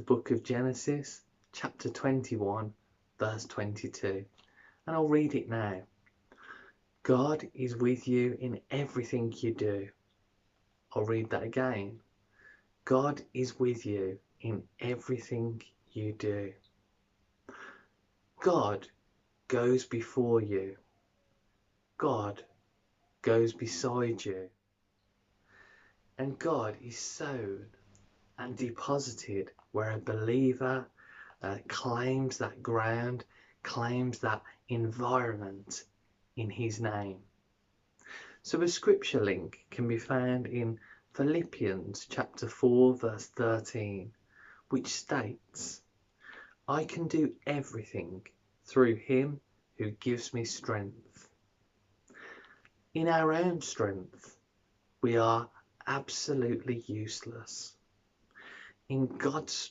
the book of Genesis, chapter 21, verse 22. And I'll read it now. God is with you in everything you do. I'll read that again. God is with you in everything you do. God goes before you. God goes beside you. And God is sown and deposited where a believer claims that ground, claims that environment in his name. So a scripture link can be found in Philippians chapter 4 verse 13, which states, I can do everything through him who gives me strength. In our own strength, we are absolutely useless. In God's strength,